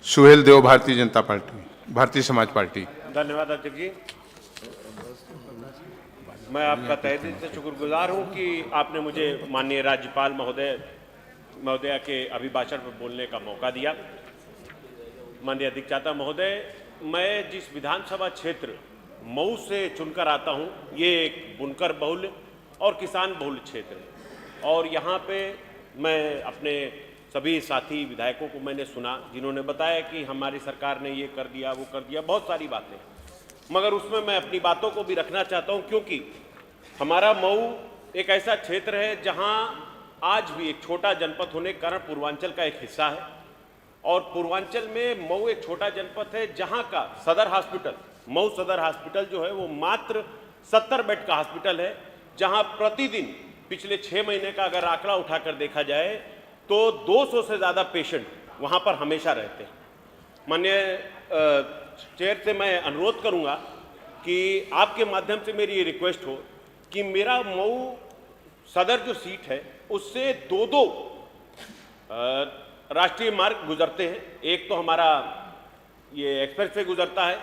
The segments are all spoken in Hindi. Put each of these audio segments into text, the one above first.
Suhel Dev, Bharatiya Janata party, Bharatiya Samaj party. धन्यवाद अध्यक्ष जी। मैं आपका तहे दिल से शुक्रगुजार हूं कि आपने मुझे माननीय राज्यपाल महोदया के अभिभाषण पर बोलने का मौका दिया। माननीय अधिष्ठाता महोदय, मैं जिस विधानसभा क्षेत्र मऊ से चुनकर आता हूं, ये एक बुनकर बहुल और किसान बहुल क्षेत्र है और यहाँ पे मैं अपने सभी साथी विधायकों को मैंने सुना जिन्होंने बताया कि हमारी सरकार ने ये कर दिया, वो कर दिया, बहुत सारी बातें, मगर उसमें मैं अपनी बातों को भी रखना चाहता हूं क्योंकि हमारा मऊ एक ऐसा क्षेत्र है जहां आज भी एक छोटा जनपद होने के कारण पूर्वांचल का एक हिस्सा है और पूर्वांचल में मऊ एक छोटा जनपद है जहां का सदर हॉस्पिटल, मऊ सदर हॉस्पिटल जो है वो मात्र 70 बेड का हॉस्पिटल है, जहां प्रतिदिन पिछले 6 महीने का अगर आंकड़ा उठाकर देखा जाए तो 200 से ज़्यादा पेशेंट वहां पर हमेशा रहते हैं। माननीय चेयर से मैं अनुरोध करूंगा कि आपके माध्यम से मेरी ये रिक्वेस्ट हो कि मेरा मऊ सदर जो सीट है उससे दो राष्ट्रीय मार्ग गुजरते हैं। एक तो हमारा ये एक्सप्रेसवे गुजरता है,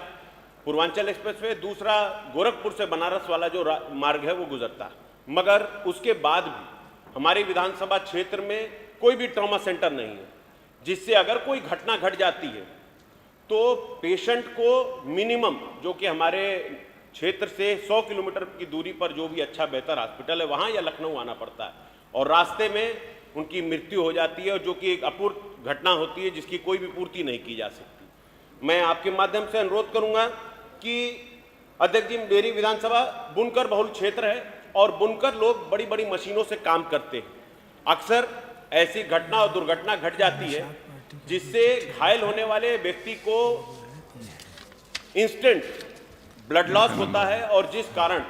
पूर्वांचल एक्सप्रेसवे, दूसरा गोरखपुर से बनारस वाला जो मार्ग है वो गुजरता है, मगर उसके बाद भी हमारी विधानसभा क्षेत्र में कोई भी ट्रॉमा सेंटर नहीं है, जिससे अगर कोई घटना घट जाती है तो पेशेंट को मिनिमम, जो कि हमारे क्षेत्र से 100 किलोमीटर की दूरी पर जो भी अच्छा बेहतर हॉस्पिटल है वहाँ या लखनऊ आना पड़ता है और रास्ते में उनकी मृत्यु हो जाती है, और जो कि एक अपूर्व घटना होती है जिसकी कोई भी पूर्ति नहीं की जा सकती। मैं आपके माध्यम से अनुरोध करूँगा कि अध्यक्ष जी, मेरी विधानसभा बुनकर बहुल क्षेत्र है और बुनकर लोग बड़ी बड़ी मशीनों से काम करते हैं। अक्सर ऐसी घटना और दुर्घटना घट जाती है जिससे घायल होने वाले व्यक्ति को इंस्टेंट ब्लड लॉस होता है और जिस कारण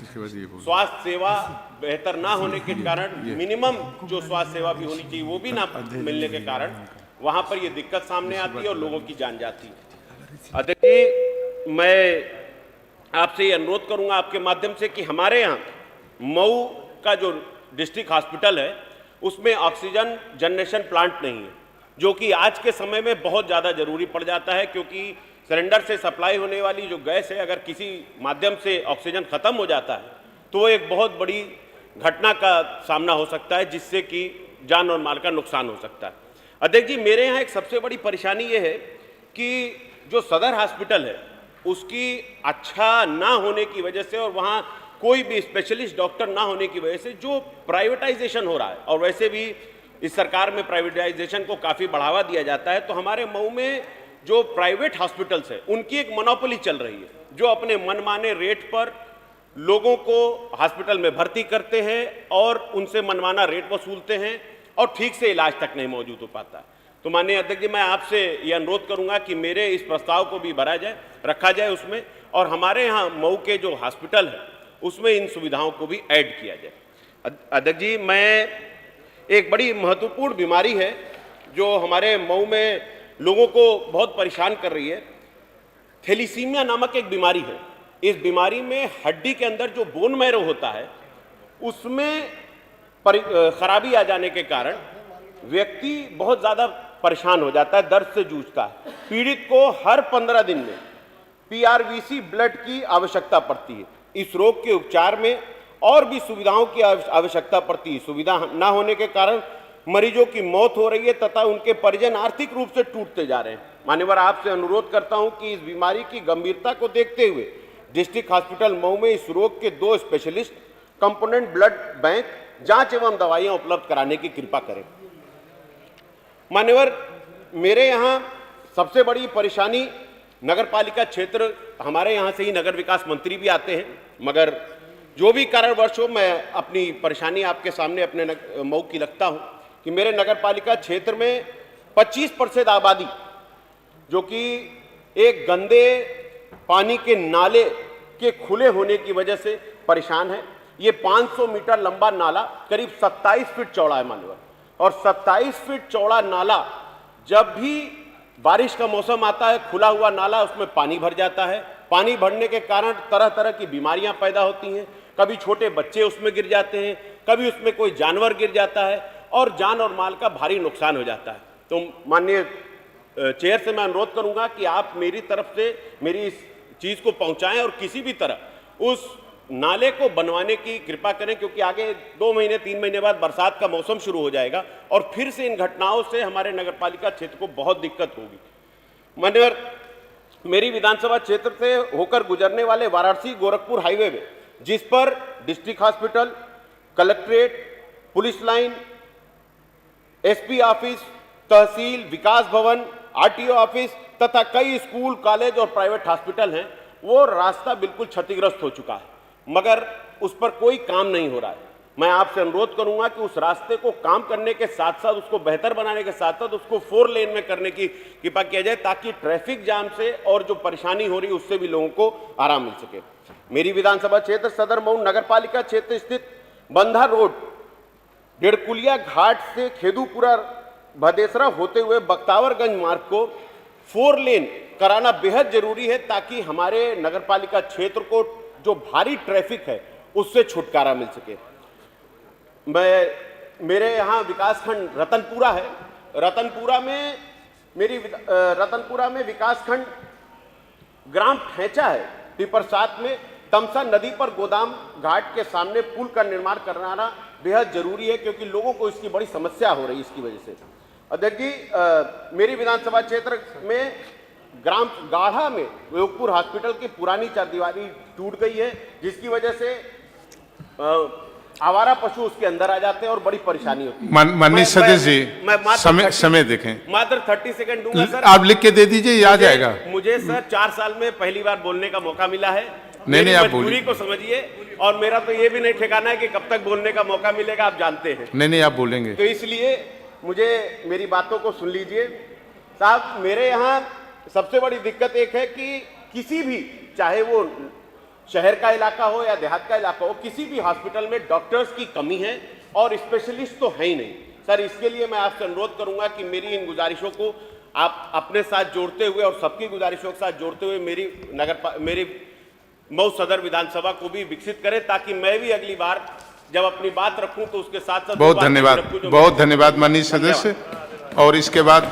स्वास्थ्य सेवा बेहतर ना होने के कारण, मिनिमम जो स्वास्थ्य सेवा भी होनी चाहिए वो भी ना मिलने के कारण वहां पर ये दिक्कत सामने आती है और लोगों की जान जाती है। अध्यक्ष जी, मैं आपसे ये अनुरोध करूंगा आपके माध्यम से कि हमारे यहाँ मऊ का जो डिस्ट्रिक्ट हॉस्पिटल है उसमें ऑक्सीजन जनरेशन प्लांट नहीं है, जो कि आज के समय में बहुत ज़्यादा जरूरी पड़ जाता है, क्योंकि सिलेंडर से सप्लाई होने वाली जो गैस है अगर किसी माध्यम से ऑक्सीजन खत्म हो जाता है तो वो एक बहुत बड़ी घटना का सामना हो सकता है, जिससे कि जान और माल का नुकसान हो सकता है। अध्यक्ष जी, मेरे यहाँ एक सबसे बड़ी परेशानी ये है कि जो सदर हॉस्पिटल है उसकी अच्छा ना होने की वजह से और वहाँ कोई भी स्पेशलिस्ट डॉक्टर ना होने की वजह से जो प्राइवेटाइजेशन हो रहा है, और वैसे भी इस सरकार में प्राइवेटाइजेशन को काफ़ी बढ़ावा दिया जाता है, तो हमारे मऊ में जो प्राइवेट हॉस्पिटल्स है उनकी एक मोनोपोली चल रही है, जो अपने मनमाने रेट पर लोगों को हॉस्पिटल में भर्ती करते हैं और उनसे मनमाना रेट वसूलते हैं और ठीक से इलाज तक नहीं मौजूद हो पाता। तो माननीय अध्यक्ष जी, मैं आपसे ये अनुरोध करूंगा कि मेरे इस प्रस्ताव को भी भरा जाए, रखा जाए उसमें, और हमारे यहाँ मऊ के जो हॉस्पिटल है उसमें इन सुविधाओं को भी ऐड किया जाए। अध्यक्ष जी, मैं एक बड़ी महत्वपूर्ण बीमारी है जो हमारे मऊ में लोगों को बहुत परेशान कर रही है, थैलीसीमिया नामक एक बीमारी है। इस बीमारी में हड्डी के अंदर जो बोन मैरो होता है उसमें खराबी आ जाने के कारण व्यक्ति बहुत ज़्यादा परेशान हो जाता है, दर्द से जूझता है। पीड़ित को हर 15 दिन में PRVC ब्लड की आवश्यकता पड़ती है। इस रोग के उपचार में और भी सुविधाओं की आवश्यकता पड़ती है। सुविधा ना होने के कारण मरीजों की मौत हो रही है तथा उनके परिजन आर्थिक रूप से टूटते जा रहे हैं। मान्यवर, आपसे अनुरोध करता हूं कि इस बीमारी की गंभीरता को देखते हुए डिस्ट्रिक्ट हॉस्पिटल मऊ में इस रोग के 2 स्पेशलिस्ट कंपोनेंट ब्लड बैंक जांच एवं दवाइयां उपलब्ध कराने की कृपा करें। मान्यवर, मेरे यहाँ सबसे बड़ी परेशानी नगर पालिका क्षेत्र, हमारे यहाँ से ही नगर विकास मंत्री भी आते हैं, मगर जो भी कारणवश हो मैं अपनी परेशानी आपके सामने अपने मऊ की रखता हूँ कि मेरे नगर पालिका क्षेत्र में 25% आबादी जो कि एक गंदे पानी के नाले के खुले होने की वजह से परेशान है। ये 500 मीटर लंबा नाला करीब 27 फीट चौड़ा है मानवर, और 27 फीट चौड़ा नाला जब भी बारिश का मौसम आता है, खुला हुआ नाला, उसमें पानी भर जाता है। पानी भरने के कारण तरह तरह की बीमारियां पैदा होती हैं। कभी छोटे बच्चे उसमें गिर जाते हैं, कभी उसमें कोई जानवर गिर जाता है और जान और माल का भारी नुकसान हो जाता है। तो माननीय चेयर से मैं अनुरोध करूंगा कि आप मेरी तरफ से मेरी इस चीज को पहुंचाएं और किसी भी तरह उस नाले को बनवाने की कृपा करें, क्योंकि आगे 2 महीने 3 महीने बाद बरसात का मौसम शुरू हो जाएगा और फिर से इन घटनाओं से हमारे नगरपालिका क्षेत्र को बहुत दिक्कत होगी। मान्यवर, मेरी विधानसभा क्षेत्र से होकर गुजरने वाले वाराणसी गोरखपुर हाईवे में, जिस पर district hospital, collectorate, police line, SP office, तहसील, विकास भवन, आरटीओ ऑफिस तथा कई स्कूल, कॉलेज और प्राइवेट हॉस्पिटल हैं, वो रास्ता बिल्कुल क्षतिग्रस्त हो चुका है, मगर उस पर कोई काम नहीं हो रहा है। मैं आपसे अनुरोध करूंगा कि उस रास्ते को काम करने के साथ साथ, उसको बेहतर बनाने के साथ साथ उसको 4 लेन में करने की कृपा किया जाए, ताकि ट्रैफिक जाम से और जो परेशानी हो रही है उससे भी लोगों को आराम मिल सके। मेरी विधानसभा क्षेत्र सदर मऊ नगरपालिका क्षेत्र स्थित बंधा रोड, डेढ़कुलिया घाट से खेदूपुरा भदेसरा होते हुए बख्तावरगंज मार्ग को 4 लेन कराना बेहद जरूरी है, ताकि हमारे नगरपालिका क्षेत्र को जो भारी ट्रैफिक है उससे छुटकारा मिल सके। मेरे यहाँ विकासखंड रतनपुरा है। रतनपुरा में विकासखंड ग्राम ठेचा है। पिपरसात में तमसा नदी पर गोदाम घाट के सामने पुल का निर्माण कराना बेहद जरूरी है, क्योंकि लोगों को इसकी बड़ी समस्या हो रही है इसकी वजह से। अध्यक्ष जी, मेरी विधानसभा क्षेत्र में ग्राम गाढ़ा में योगपुर हॉस्पिटल की पुरानी चारदीवारी टूट गई है, जिसकी वजह से आवारा पशु उसके अंदर आ जाते हैं और बड़ी परेशानी होती है। माननीय सदस्य जी, समय देखें। मात्र 30 सेकंड दूंगा सर। आप लिख के दे दीजिए, याद जाएगा। मुझे सर 4 साल में पहली बार बोलने का मौका मिला है। नहीं, आप बोलिए को समझिए, और मेरा तो ये भी नहीं ठिकाना है कि कब तक बोलने का मौका मिलेगा, आप जानते हैं। नहीं, आप बोलेंगे। तो इसलिए मुझे मेरी बातों को सुन लीजिए साहब। मेरे यहाँ सबसे बड़ी दिक्कत एक है कि किसी भी, चाहे वो शहर का इलाका हो या देहात का इलाका हो, किसी भी हॉस्पिटल में डॉक्टर्स की कमी है और स्पेशलिस्ट तो है ही नहीं सर। इसके लिए मैं आपसे अनुरोध करूंगा कि मेरी इन गुजारिशों को आप अपने साथ जोड़ते हुए और सबकी गुजारिशों के साथ जोड़ते हुए मेरी मऊ सदर विधानसभा को भी विकसित करें, ताकि मैं भी अगली बार जब अपनी बात रखूं तो उसके साथ साथ बहुत धन्यवाद माननीय सदस्य। और इसके बाद